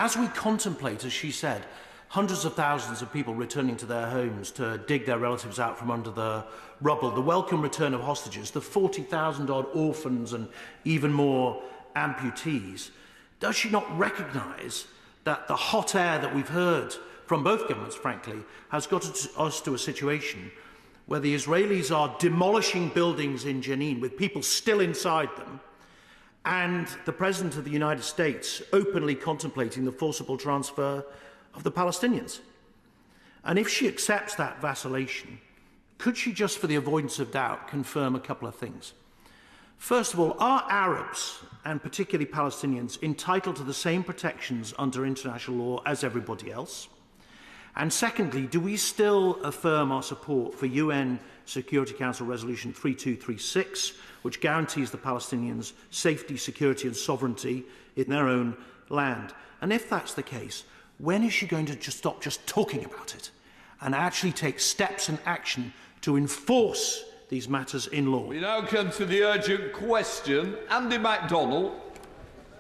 As we contemplate, as she said, hundreds of thousands of people returning to their homes to dig their relatives out from under the rubble, the welcome return of hostages, the 40,000-odd orphans and even more amputees, does she not recognise that the hot air that we've heard from both governments, frankly, has got us to a situation where the Israelis are demolishing buildings in Jenin with people still inside them, and the President of the United States openly contemplating the forcible transfer of the Palestinians? And if she accepts that vacillation, could she, just for the avoidance of doubt, confirm a couple of things? First of all, are Arabs, and particularly Palestinians, entitled to the same protections under international law as everybody else? And secondly, do we still affirm our support for UN Security Council Resolution 3236, which guarantees the Palestinians safety, security and sovereignty in their own land? And if that's the case, when is she going to stop just talking about it and actually take steps and action to enforce these matters in law? We now come to the urgent question. Andy MacDonald.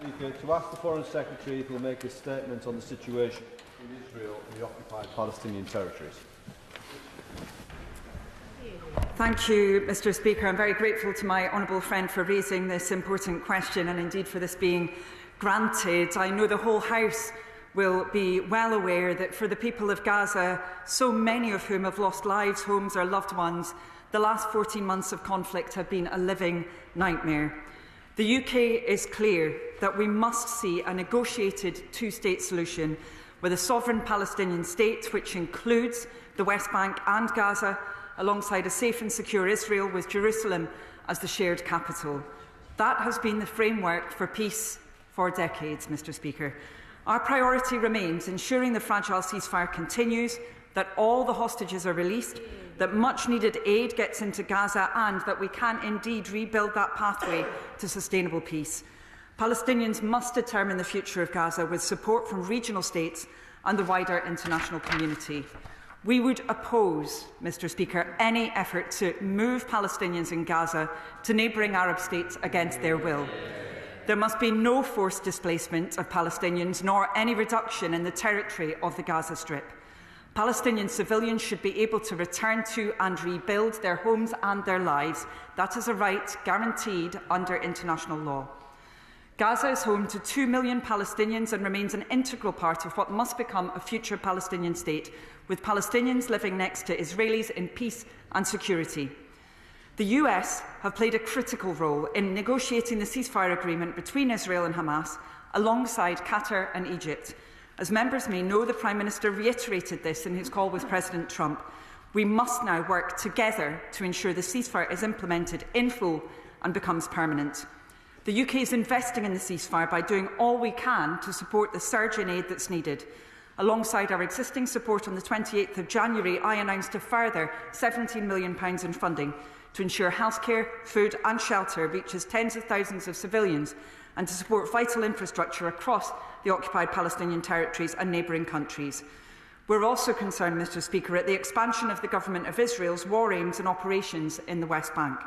Speaker, to ask the Foreign Secretary if he will make a statement on the situation in Israel and the occupied Palestinian territories. Thank you, Mr Speaker. I'm very grateful to my honourable friend for raising this important question and indeed for this being granted. I know the whole House will be well aware that for the people of Gaza, so many of whom have lost lives, homes or loved ones, the last 14 months of conflict have been a living nightmare. The UK is clear that we must see a negotiated two-state solution with a sovereign Palestinian state, which includes the West Bank and Gaza, alongside a safe and secure Israel with Jerusalem as the shared capital. That has been the framework for peace for decades, Mr Speaker. Our priority remains ensuring the fragile ceasefire continues, that all the hostages are released, that much-needed aid gets into Gaza and that we can indeed rebuild that pathway to sustainable peace. Palestinians must determine the future of Gaza with support from regional states and the wider international community. We would oppose, Mr Speaker, any effort to move Palestinians in Gaza to neighbouring Arab states against their will. There must be no forced displacement of Palestinians nor any reduction in the territory of the Gaza Strip. Palestinian civilians should be able to return to and rebuild their homes and their lives. That is a right guaranteed under international law. Gaza is home to 2 million Palestinians and remains an integral part of what must become a future Palestinian state, with Palestinians living next to Israelis in peace and security. The US have played a critical role in negotiating the ceasefire agreement between Israel and Hamas, alongside Qatar and Egypt. As members may know, the Prime Minister reiterated this in his call with President Trump. We must now work together to ensure the ceasefire is implemented in full and becomes permanent. The UK is investing in the ceasefire by doing all we can to support the surge in aid that's needed. Alongside our existing support on the 28th of January, I announced a further £17 million in funding to ensure healthcare, food and shelter reaches tens of thousands of civilians and to support vital infrastructure across the occupied Palestinian territories and neighbouring countries. We're also concerned, Mr Speaker, at the expansion of the Government of Israel's war aims and operations in the West Bank.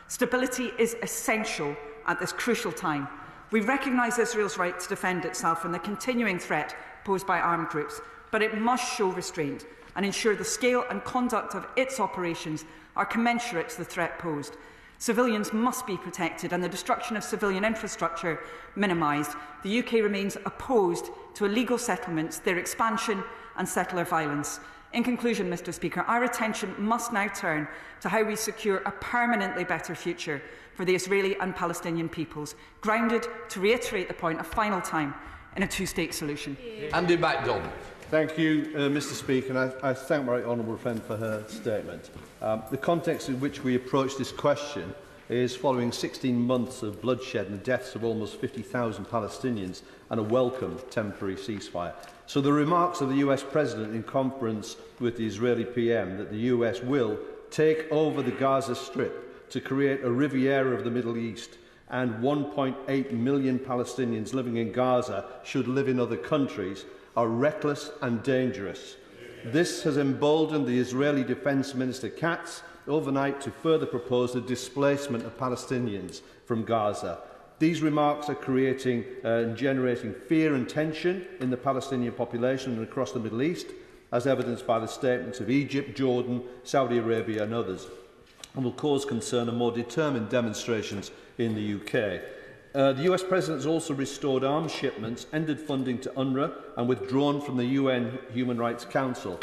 Stability is essential at this crucial time. We recognise Israel's right to defend itself from the continuing threat posed by armed groups, but it must show restraint and ensure the scale and conduct of its operations are commensurate to the threat posed. Civilians must be protected and the destruction of civilian infrastructure minimised. The UK remains opposed to illegal settlements, their expansion and settler violence. In conclusion, Mr Speaker, our attention must now turn to how we secure a permanently better future for the Israeli and Palestinian peoples, grounded, to reiterate the point a final time, in a two-state solution. Andy MacDonald. Thank you, Mr Speaker, and I thank my honourable friend for her statement. The context in which we approach this question is following 16 months of bloodshed and the deaths of almost 50,000 Palestinians and a welcome temporary ceasefire. So the remarks of the US President in conference with the Israeli PM that the US will take over the Gaza Strip to create a Riviera of the Middle East and 1.8 million Palestinians living in Gaza should live in other countries are reckless and dangerous. This has emboldened the Israeli Defence Minister Katz overnight to further propose the displacement of Palestinians from Gaza. These remarks are creating and generating fear and tension in the Palestinian population and across the Middle East, as evidenced by the statements of Egypt, Jordan, Saudi Arabia and others, and will cause concern and more determined demonstrations in the UK. The US President has also restored arms shipments, ended funding to UNRWA and withdrawn from the UN Human Rights Council.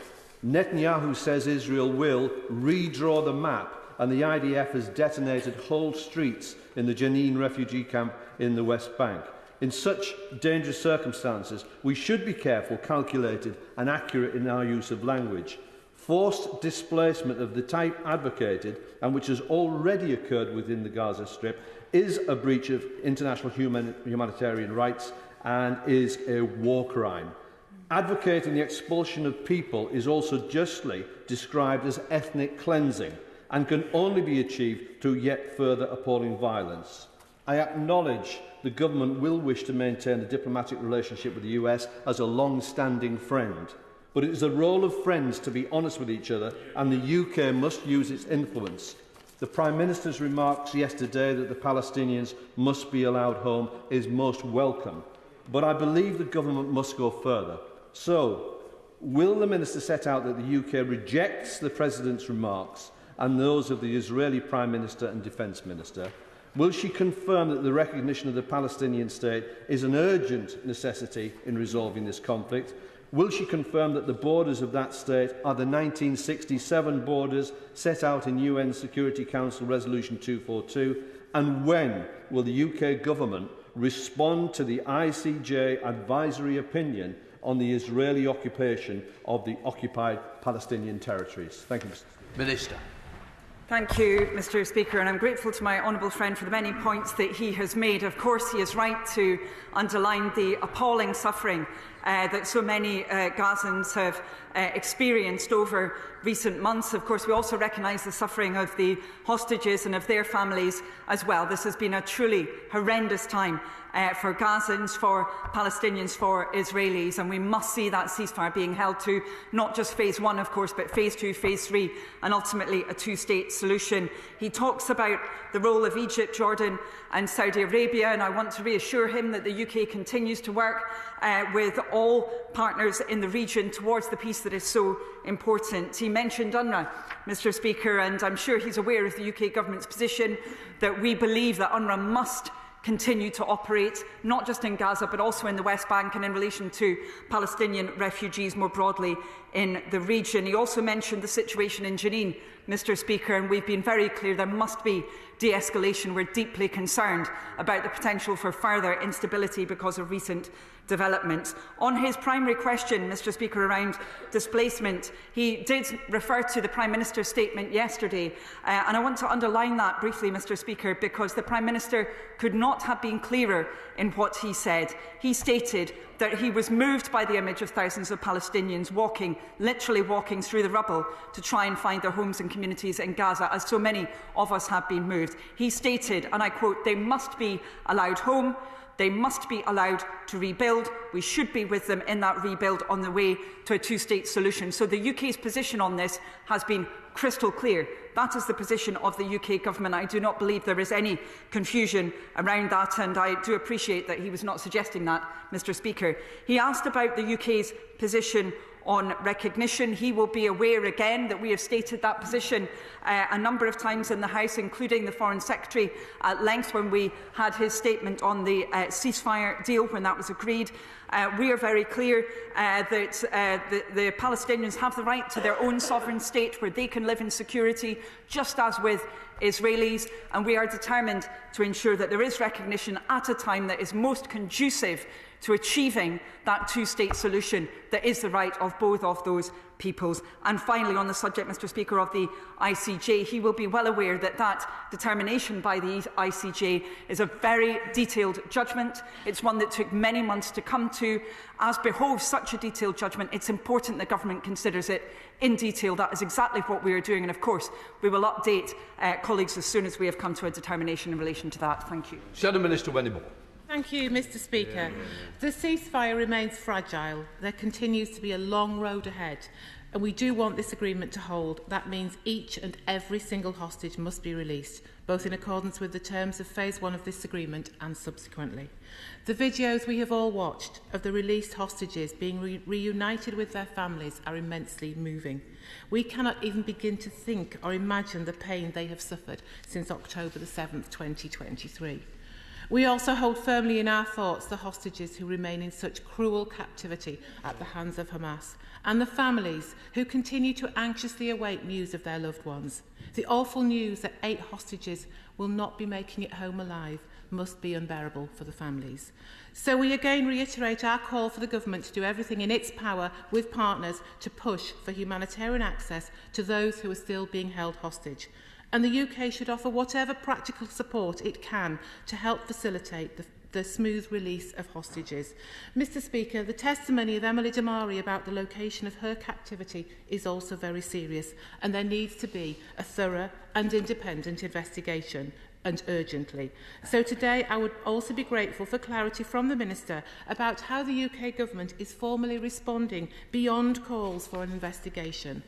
Netanyahu says Israel will redraw the map, and the IDF has detonated whole streets in the Jenin refugee camp in the West Bank. In such dangerous circumstances, we should be careful, calculated and accurate in our use of language. Forced displacement of the type advocated, and which has already occurred within the Gaza Strip, is a breach of international humanitarian rights and is a war crime. Advocating the expulsion of people is also justly described as ethnic cleansing and can only be achieved through yet further appalling violence. I acknowledge the government will wish to maintain a diplomatic relationship with the US as a long-standing friend, but it is the role of friends to be honest with each other, and the UK must use its influence. The Prime Minister's remarks yesterday that the Palestinians must be allowed home is most welcome, but I believe the government must go further. So, will the Minister set out that the UK rejects the President's remarks and those of the Israeli Prime Minister and Defence Minister? Will she confirm that the recognition of the Palestinian state is an urgent necessity in resolving this conflict? Will she confirm that the borders of that state are the 1967 borders set out in UN Security Council Resolution 242? And when will the UK government respond to the ICJ advisory opinion on the Israeli occupation of the occupied Palestinian territories? Thank you, Mr. Minister. Thank you, Mr. Speaker, and I'm grateful to my honourable friend for the many points that he has made. Of course, he is right to underline the appalling suffering that so many Gazans have experienced over recent months. Of course, we also recognise the suffering of the hostages and of their families as well. This has been a truly horrendous time for Gazans, for Palestinians, for Israelis, and we must see that ceasefire being held to not just phase 1, of course, but phase 2, phase 3, and ultimately a two-state solution. He talks about the role of Egypt, Jordan and Saudi Arabia, and I want to reassure him that the UK continues to work with all partners in the region towards the peace that is so important. He mentioned UNRWA, Mr. Speaker, and I'm sure he's aware of the UK government's position that we believe that UNRWA must continue to operate, not just in Gaza, but also in the West Bank and in relation to Palestinian refugees more broadly in the region. He also mentioned the situation in Jenin, Mr. Speaker, and we've been very clear there must be de-escalation. We're deeply concerned about the potential for further instability because of recent developments. On his primary question, Mr. Speaker, around displacement, he did refer to the Prime Minister's statement yesterday, and I want to underline that briefly, Mr. Speaker, because the Prime Minister could not have been clearer in what he said. He stated that he was moved by the image of thousands of Palestinians walking, literally walking through the rubble to try and find their homes and communities in Gaza, as so many of us have been moved. He stated, and I quote, "They must be allowed home. They must be allowed to rebuild. We should be with them in that rebuild on the way to a two-state solution." So the UK's position on this has been crystal clear. That is the position of the UK government. I do not believe there is any confusion around that, and I do appreciate that he was not suggesting that, Mr. Speaker. He asked about the UK's position on recognition. He will be aware again that we have stated that position a number of times in the House, including the Foreign Secretary at length when we had his statement on the ceasefire deal when that was agreed. We are very clear that the Palestinians have the right to their own sovereign state where they can live in security, just as with Israelis, and we are determined to ensure that there is recognition at a time that is most conducive to achieving that two-state solution that is the right of both of those peoples. And finally, on the subject, Mr. Speaker, of the ICJ, he will be well aware that that determination by the ICJ is a very detailed judgment. It's one that took many months to come to. As behoves such a detailed judgment, it's important the government considers it in detail. That is exactly what we are doing, and of course we will update colleagues as soon as we have come to a determination in relation to that. Thank you. Shadow Minister Wennemore. Thank you, Mr. Speaker. The ceasefire remains fragile. There continues to be a long road ahead. and we do want this agreement to hold. That means each and every single hostage must be released, both in accordance with the terms of Phase 1 of this agreement and subsequently. The videos we have all watched of the released hostages being reunited with their families are immensely moving. We cannot even begin to think or imagine the pain they have suffered since October the 7th, 2023. We also hold firmly in our thoughts the hostages who remain in such cruel captivity at the hands of Hamas, and the families who continue to anxiously await news of their loved ones. The awful news that 8 hostages will not be making it home alive must be unbearable for the families. So we again reiterate our call for the government to do everything in its power with partners to push for humanitarian access to those who are still being held hostage. And the UK should offer whatever practical support it can to help facilitate the smooth release of hostages. Mr Speaker, the testimony of Emily Damari about the location of her captivity is also very serious, and there needs to be a thorough and independent investigation, and urgently. So today I would also be grateful for clarity from the Minister about how the UK Government is formally responding beyond calls for an investigation.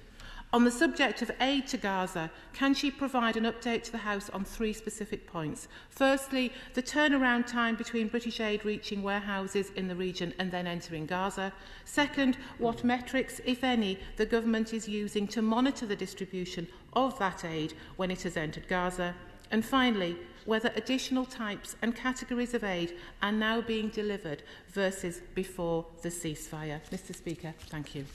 On the subject of aid to Gaza, can she provide an update to the House on 3 specific points? Firstly, the turnaround time between British aid reaching warehouses in the region and then entering Gaza. Second, what metrics, if any, the government is using to monitor the distribution of that aid when it has entered Gaza. And finally, whether additional types and categories of aid are now being delivered versus before the ceasefire. Mr Speaker, thank you.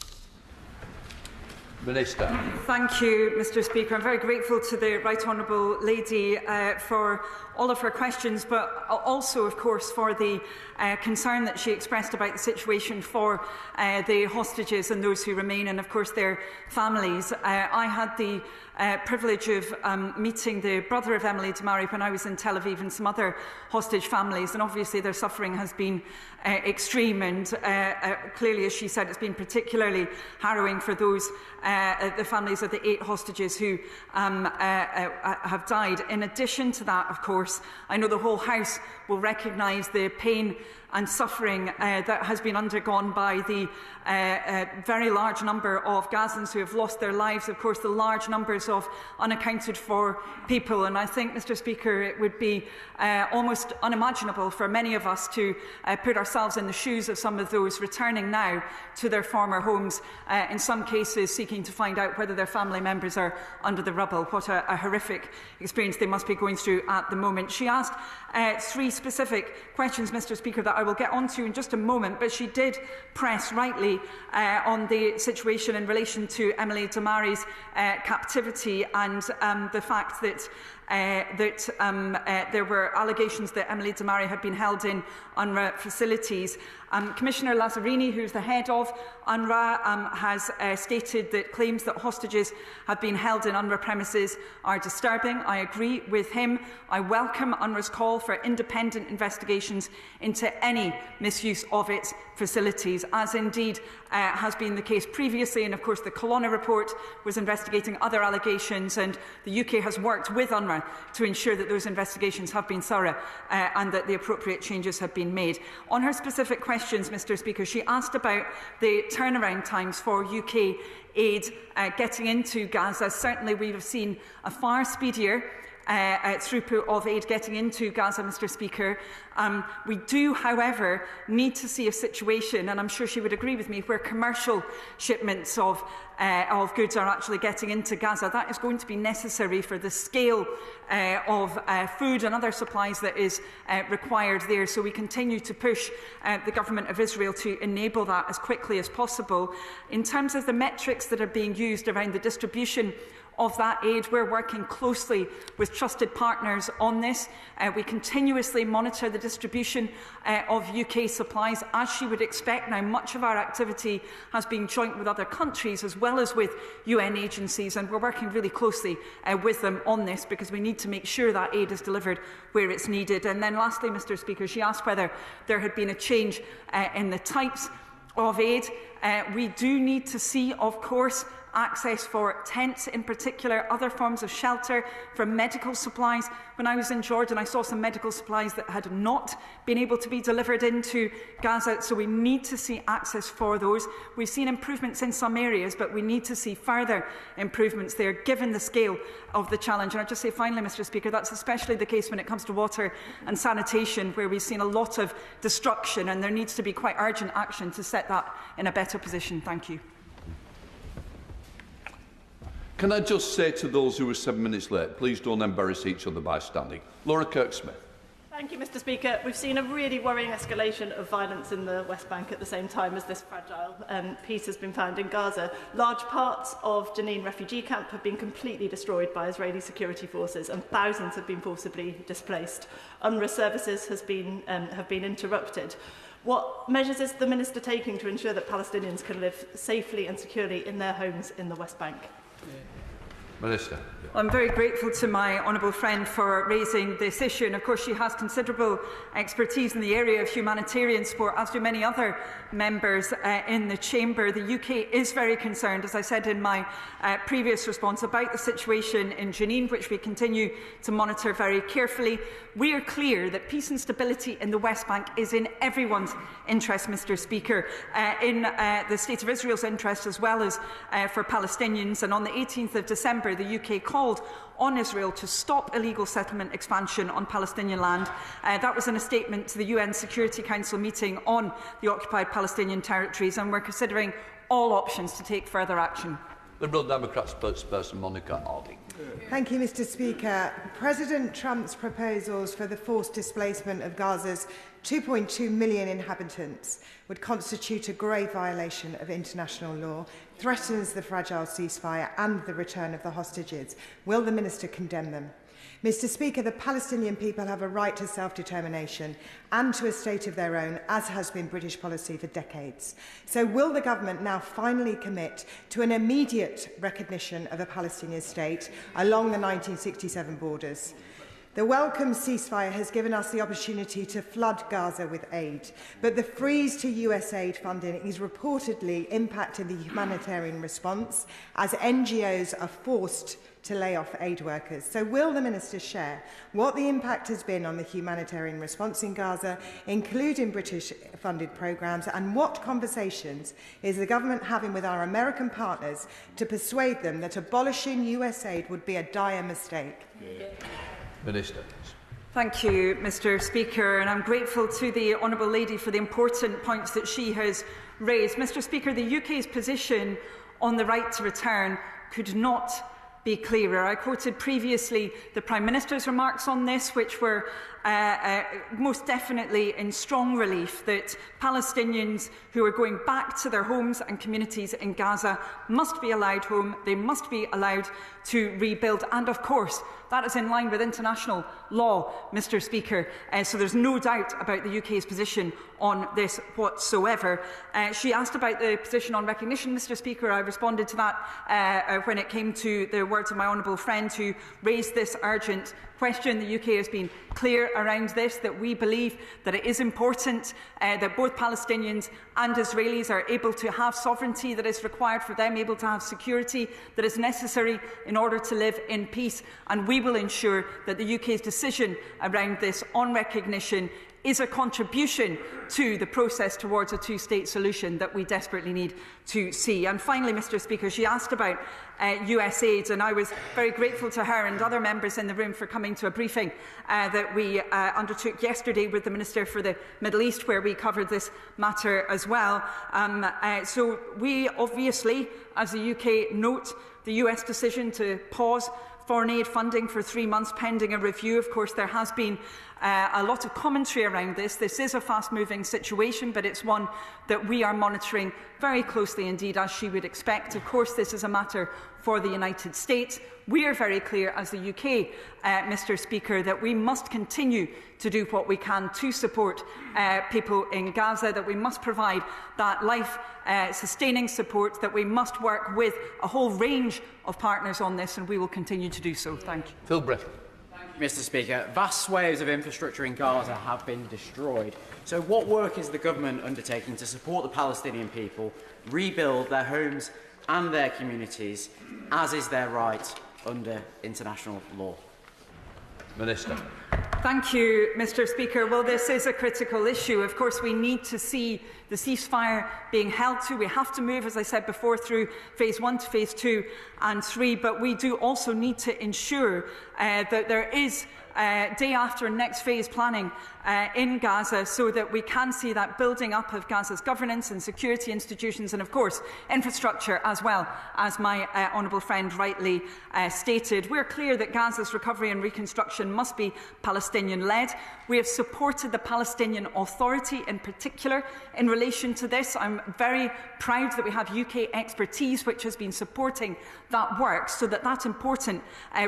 Minister. Thank you, Mr Speaker. I'm very grateful to the Right Honourable Lady for all of her questions, but also, of course, for the concern that she expressed about the situation for the hostages and those who remain, and, of course, their families. I had the privilege of meeting the brother of Emily Damari when I was in Tel Aviv, and some other hostage families, and obviously their suffering has been extreme, and clearly, as she said, it's been particularly harrowing for those the families of the 8 hostages who have died. In addition to that, of course, I know the whole House will recognise the pain and suffering that has been undergone by the very large number of Gazans who have lost their lives, of course, the large numbers of unaccounted for people. And I think, Mr Speaker, it would be almost unimaginable for many of us to put ourselves in the shoes of some of those returning now to their former homes, in some cases seeking to find out whether their family members are under the rubble. What a horrific experience they must be going through at the moment. She asked 3 specific questions, Mr Speaker, that I will get onto in just a moment, but she did press rightly on the situation in relation to Emily Damari's captivity and the fact that there were allegations that Emily Damari had been held in UNRWA facilities. Commissioner Lazzarini, who is the head of UNRWA, has stated that claims that hostages have been held in UNRWA premises are disturbing. I agree with him. I welcome UNRWA's call for independent investigations into any misuse of its facilities, as indeed has been the case previously. And of course, the Colonna report was investigating other allegations, and the UK has worked with UNRWA to ensure that those investigations have been thorough and that the appropriate changes have been made. On her specific questions, Mr Speaker, she asked about the turnaround times for UK aid getting into Gaza. Certainly we have seen a far speedier throughput of aid getting into Gaza, Mr Speaker. We do, however, need to see a situation, and I'm sure she would agree with me, where commercial shipments of goods are actually getting into Gaza. That is going to be necessary for the scale of food and other supplies that is required there. So we continue to push the government of Israel to enable that as quickly as possible. In terms of the metrics that are being used around the distribution of that aid, we're working closely with trusted partners on this. We continuously monitor the distribution of UK supplies, as she would expect. Now, much of our activity has been joint with other countries as well as with UN agencies, and we're working really closely with them on this because we need to make sure that aid is delivered where it's needed. And then lastly, Mr Speaker, she asked whether there had been a change in the types of aid. We do need to see, of course, access for tents in particular, other forms of shelter, for medical supplies. When I was in Jordan, I saw some medical supplies that had not been able to be delivered into Gaza, so we need to see access for those. We've seen improvements in some areas, but we need to see further improvements there, given the scale of the challenge. And I'll just say finally, Mr Speaker, that's especially the case when it comes to water and sanitation, where we've seen a lot of destruction, and there needs to be quite urgent action to set that in a better position. Thank you. Can I just say to those who are 7 minutes late, please don't embarrass each other by standing. Laura Kirk-Smith. Thank you, Mr Speaker. We've seen a really worrying escalation of violence in the West Bank at the same time as this fragile peace has been found in Gaza. Large parts of Jenin refugee camp have been completely destroyed by Israeli security forces, and thousands have been forcibly displaced. UNRWA services have been interrupted. What measures is the Minister taking to ensure that Palestinians can live safely and securely in their homes in the West Bank? Minister. I'm very grateful to my honourable friend for raising this issue, and of course she has considerable expertise in the area of humanitarian support, as do many other members in the chamber. The UK is very concerned, as I said in my previous response, about the situation in Jenin, which we continue to monitor very carefully. We are clear that peace and stability in the West Bank is in everyone's interest, Mr Speaker, in the State of Israel's interest as well as for Palestinians. And on the 18th of December, the UK called on Israel to stop illegal settlement expansion on Palestinian land. That was in a statement to the UN Security Council meeting on the occupied Palestinian territories, and we're considering all options to take further action. Liberal Democrat spokesperson Monica Harding. Thank you, Mr Speaker. President Trump's proposals for the forced displacement of Gaza's 2.2 million inhabitants would constitute a grave violation of international law, threatens the fragile ceasefire and the return of the hostages. Will the Minister condemn them? Mr Speaker, the Palestinian people have a right to self-determination and to a state of their own, as has been British policy for decades. So will the government now finally commit to an immediate recognition of a Palestinian state along the 1967 borders? The welcome ceasefire has given us the opportunity to flood Gaza with aid, but the freeze to US aid funding is reportedly impacting the humanitarian response as NGOs are forced to lay off aid workers. So will the Minister share what the impact has been on the humanitarian response in Gaza, including British-funded programmes, and what conversations is the government having with our American partners to persuade them that abolishing US aid would be a dire mistake? Minister. Thank you, Mr Speaker, and I'm grateful to the Honourable Lady for the important points that she has raised. Mr Speaker, the UK's position on the right to return could not be clearer. I quoted previously the Prime Minister's remarks on this, which were most definitely in strong relief that Palestinians who are going back to their homes and communities in Gaza must be allowed home, they must be allowed to rebuild, and of course that is in line with international law, Mr Speaker, so there's no doubt about the UK's position on this whatsoever. She asked about the position on recognition, Mr Speaker. I responded to that when it came to the words of my honourable friend who raised this urgent question. The UK has been clear around this, that we believe that it is important that both Palestinians and Israelis are able to have sovereignty that is required for them, able to have security that is necessary in order to live in peace, and we will ensure that the UK's decision around this on recognition is a contribution to the process towards a two-state solution that we desperately need to see. And finally, Mr Speaker, she asked about US aid, and I was very grateful to her and other members in the room for coming to a briefing that we undertook yesterday with the Minister for the Middle East, where we covered this matter as well. So we obviously, as the UK, note the US decision to pause foreign aid funding for 3 months pending a review. Of course, there has been a lot of commentary around this. This is a fast-moving situation, but it's one that we are monitoring very closely indeed, as she would expect. Of course, this is a matter for the United States. We are very clear as the UK, Mr Speaker, that we must continue to do what we can to support people in Gaza, that we must provide that life-sustaining support, that we must work with a whole range of partners on this, and we will continue to do so. Thank you. Phil Brettle. Thank Mr. Speaker. Vast swathes of infrastructure in Gaza have been destroyed. So what work is the government undertaking to support the Palestinian people, rebuild their homes and their communities, as is their right under international law? Minister. Thank you, Mr. Speaker. Well, this is a critical issue. Of course, we need to see the ceasefire being held to. We have to move, as I said before, through phase 1 to phase 2 and 3. But we do also need to ensure that there is day after next phase planning in Gaza, so that we can see that building up of Gaza's governance and security institutions and, of course, infrastructure, as well as my honourable friend rightly stated. We're clear that Gaza's recovery and reconstruction must be Palestinian-led. We have supported the Palestinian Authority in particular in relation to this. I'm very proud that we have UK expertise which has been supporting that work, so that that important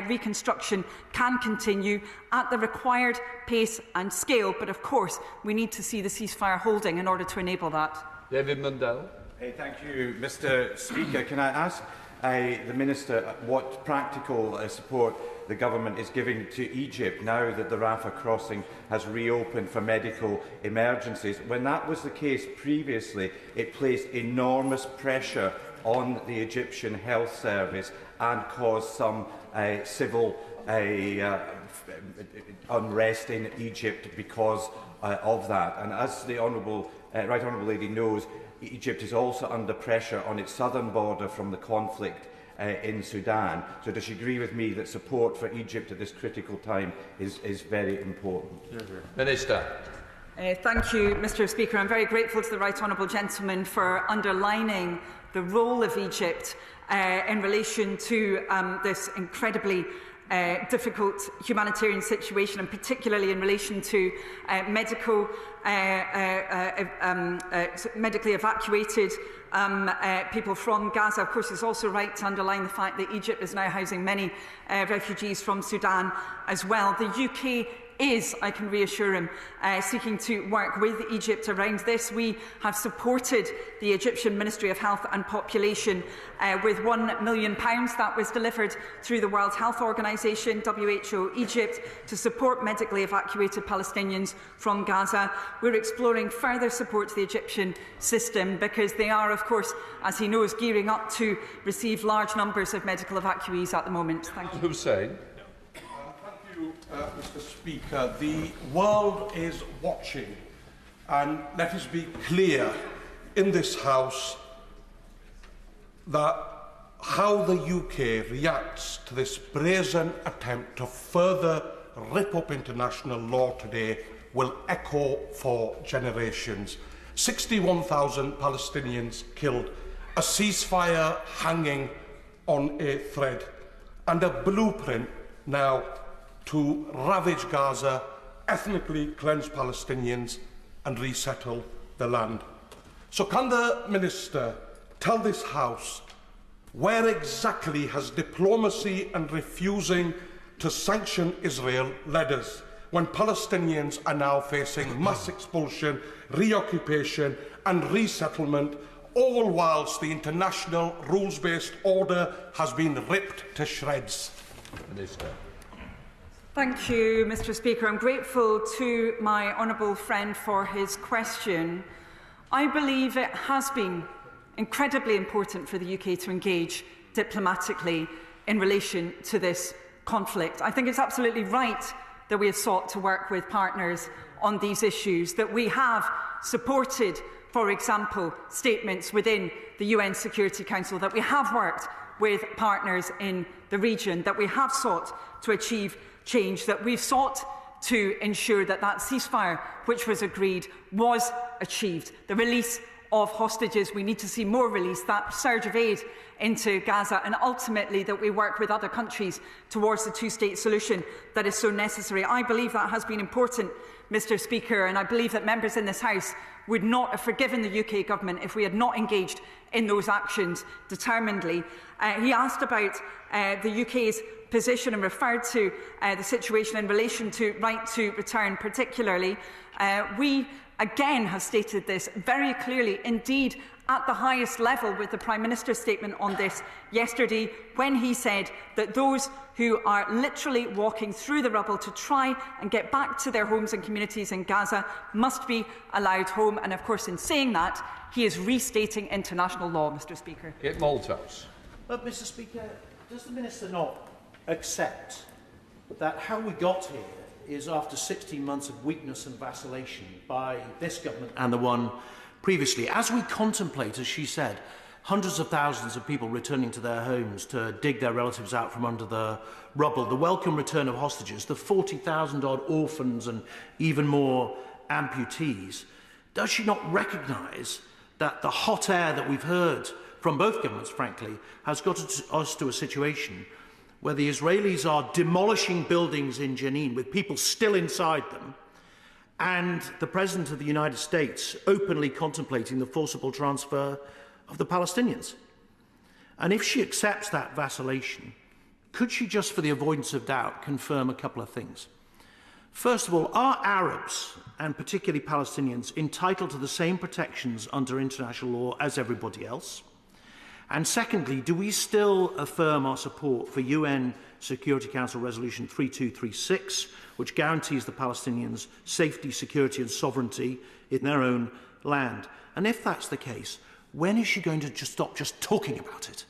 reconstruction can continue at the required pace and scale. But of course, we need to see the ceasefire holding in order to enable that. David Mundell. Thank you, Mr. Speaker. Can I ask the Minister what practical support the government is giving to Egypt now that the Rafah crossing has reopened for medical emergencies? When that was the case previously, it placed enormous pressure on the Egyptian health service and caused some civil unrest in Egypt because of that. And as the Right Honourable Lady knows, Egypt is also under pressure on its southern border from the conflict in Sudan. So does she agree with me that support for Egypt at this critical time is very important? Minister. Thank you, Mr. Speaker. I'm very grateful to the Right Honourable Gentleman for underlining the role of Egypt in relation to this incredibly difficult humanitarian situation, and particularly in relation to medically evacuated people from Gaza. Of course, it's also right to underline the fact that Egypt is now housing many refugees from Sudan as well. The UK is, I can reassure him, seeking to work with Egypt around this. We have supported the Egyptian Ministry of Health and Population with £1 million. That was delivered through the World Health Organization, WHO Egypt, to support medically evacuated Palestinians from Gaza. We're exploring further support to the Egyptian system because they are, of course, as he knows, gearing up to receive large numbers of medical evacuees at the moment. Thank you. Hussein. Mr. Speaker, the world is watching, and let us be clear in this House that how the UK reacts to this brazen attempt to further rip up international law today will echo for generations. 61,000 Palestinians killed, a ceasefire hanging on a thread, and a blueprint now to ravage Gaza, ethnically cleanse Palestinians and resettle the land. So can the Minister tell this House where exactly has diplomacy and refusing to sanction Israel led us when Palestinians are now facing mass expulsion, reoccupation and resettlement, all whilst the international rules-based order has been ripped to shreds? Minister. Thank you, Mr. Speaker. I'm grateful to my honourable friend for his question. I believe it has been incredibly important for the UK to engage diplomatically in relation to this conflict. I think it's absolutely right that we have sought to work with partners on these issues, that we have supported, for example, statements within the UN Security Council, that we have worked with partners in the region, that we have sought to achieve change, that we've sought to ensure that that ceasefire which was agreed was achieved. The release of hostages, we need to see more release, that surge of aid into Gaza, and ultimately that we work with other countries towards the two-state solution that is so necessary. I believe that has been important, Mr. Speaker, and I believe that members in this House would not have forgiven the UK government if we had not engaged in those actions determinedly. He asked about the UK's position and referred to the situation in relation to right to return particularly. We again have stated this very clearly, indeed at the highest level with the Prime Minister's statement on this yesterday, when he said that those who are literally walking through the rubble to try and get back to their homes and communities in Gaza must be allowed home. And of course, in saying that, he is restating international law, Mr. Speaker. Kit Malthouse. But, Mr. Speaker, does the Minister not accept that how we got here is after 16 months of weakness and vacillation by this government and the one previously? As we contemplate, as she said, hundreds of thousands of people returning to their homes to dig their relatives out from under the rubble, the welcome return of hostages, the 40,000-odd orphans and even more amputees, does she not recognise that the hot air that we've heard from both governments, frankly, has got us to a situation where the Israelis are demolishing buildings in Jenin with people still inside them, and the President of the United States openly contemplating the forcible transfer of the Palestinians? And if she accepts that vacillation, could she, just for the avoidance of doubt, confirm a couple of things? First of all, are Arabs, and particularly Palestinians, entitled to the same protections under international law as everybody else? And secondly, do we still affirm our support for UN Security Council Resolution 3236, which guarantees the Palestinians safety, security and sovereignty in their own land? And if that's the case, when is she going to stop just talking about it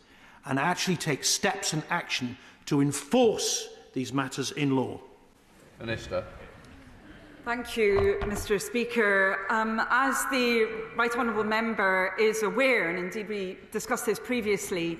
and actually take steps and action to enforce these matters in law? Minister. Thank you, Mr. Speaker. As the Right Honourable Member is aware, and indeed we discussed this previously,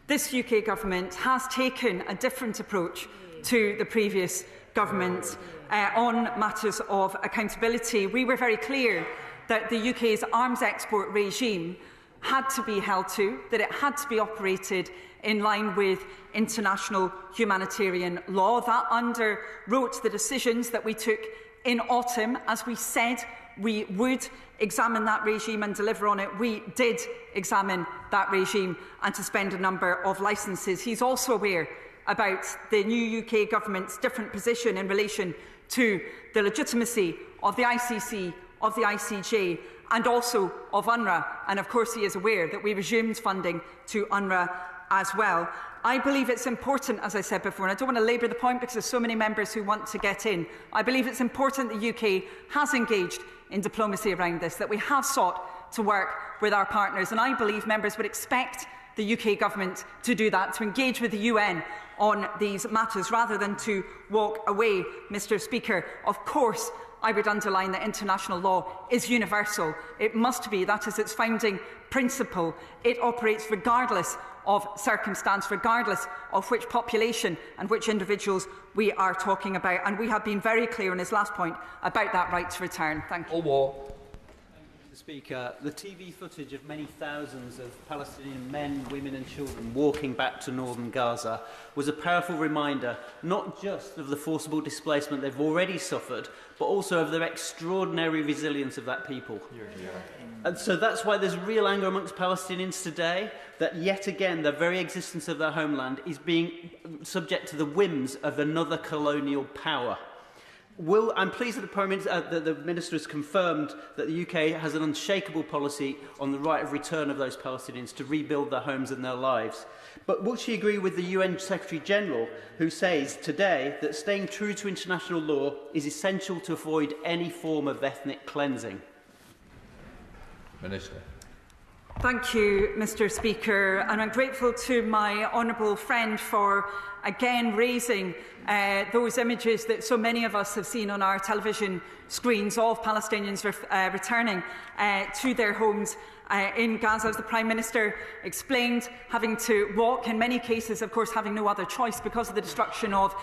this UK government has taken a different approach to the previous government on matters of accountability. We were very clear that the UK's arms export regime had to be held to, that it had to be operated in line with international humanitarian law. That underwrote the decisions that we took in autumn. As we said we would examine that regime and deliver on it, we did examine that regime and suspend a number of licences. He's also aware about the new UK government's different position in relation to the legitimacy of the ICC, of the ICJ and also of UNRWA. And of course he is aware that we resumed funding to UNRWA as well. I believe it's important, as I said before, and I don't want to labour the point because there's so many members who want to get in. I believe it's important the UK has engaged in diplomacy around this, that we have sought to work with our partners, and I believe members would expect the UK government to do that, to engage with the UN on these matters rather than to walk away, Mr. Speaker. Of course, I would underline that international law is universal. It must be. That is its founding principle. It operates regardless of circumstance, regardless of which population and which individuals we are talking about. And we have been very clear on his last point about that right to return. Thank you. Mr. Speaker, the TV footage of many thousands of Palestinian men, women and children walking back to northern Gaza was a powerful reminder not just of the forcible displacement they've already suffered, but also of the extraordinary resilience of that people. And so that's why there's real anger amongst Palestinians today that yet again the very existence of their homeland is being subject to the whims of another colonial power. I'm pleased that the Minister has confirmed that the UK has an unshakable policy on the right of return of those Palestinians to rebuild their homes and their lives. But would she agree with the UN Secretary-General, who says today that staying true to international law is essential to avoid any form of ethnic cleansing? Minister. Thank you, Mr. Speaker, and I'm grateful to my honourable friend for again raising those images that so many of us have seen on our television screens of Palestinians returning to their homes in Gaza. As the Prime Minister explained, having to walk, in many cases, of course, having no other choice because of the destruction of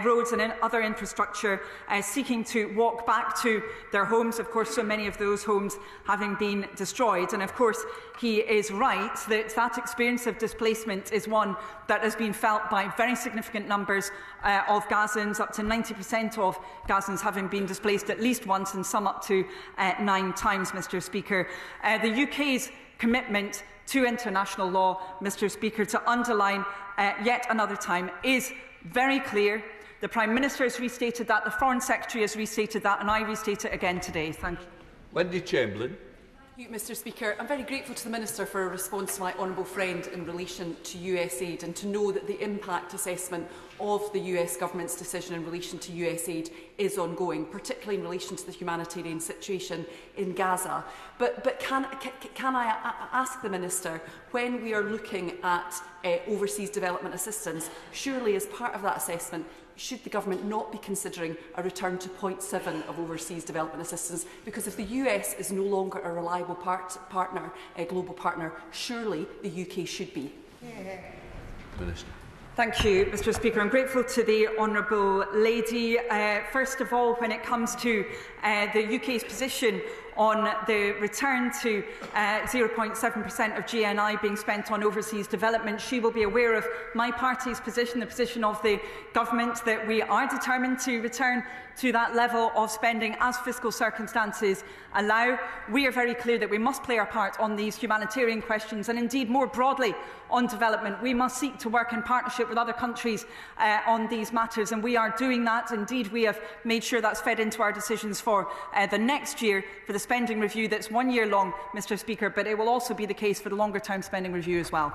roads and other infrastructure, seeking to walk back to their homes, of course, so many of those homes having been destroyed. And, of course, he is right that that experience of displacement is one that has been felt by very significant numbers of Gazans, up to 90% of Gazans having been displaced at least once and some up to 9 times, Mr. Speaker. The UK's commitment to international law, Mr. Speaker, to underline yet another time, is very clear. The Prime Minister has restated that, the Foreign Secretary has restated that, and I restate it again today. Thank you. Wendy Chamberlain. Mr Speaker. I'm very grateful to the Minister for a response to my honourable friend in relation to US aid, and to know that the impact assessment of the US Government's decision in relation to US aid is ongoing, particularly in relation to the humanitarian situation in Gaza. But can I ask the Minister, when we are looking at overseas development assistance, surely as part of that assessment, should the Government not be considering a return to 0.7 of overseas development assistance? Because if the US is no longer a reliable global partner, surely the UK should be. Minister. Thank you, Mr Speaker. I'm grateful to the honourable lady. First of all, when it comes to the UK's position on the return to 0.7% of GNI being spent on overseas development, she will be aware of my party's position, the position of the government, that we are determined to return to that level of spending as fiscal circumstances allow. We are very clear that we must play our part on these humanitarian questions, and indeed more broadly on development. We must seek to work in partnership with other countries on these matters, and we are doing that. Indeed, we have made sure that's fed into our decisions for the next year for the spending review that's 1 year long, Mr Speaker, but it will also be the case for the longer term spending review as well.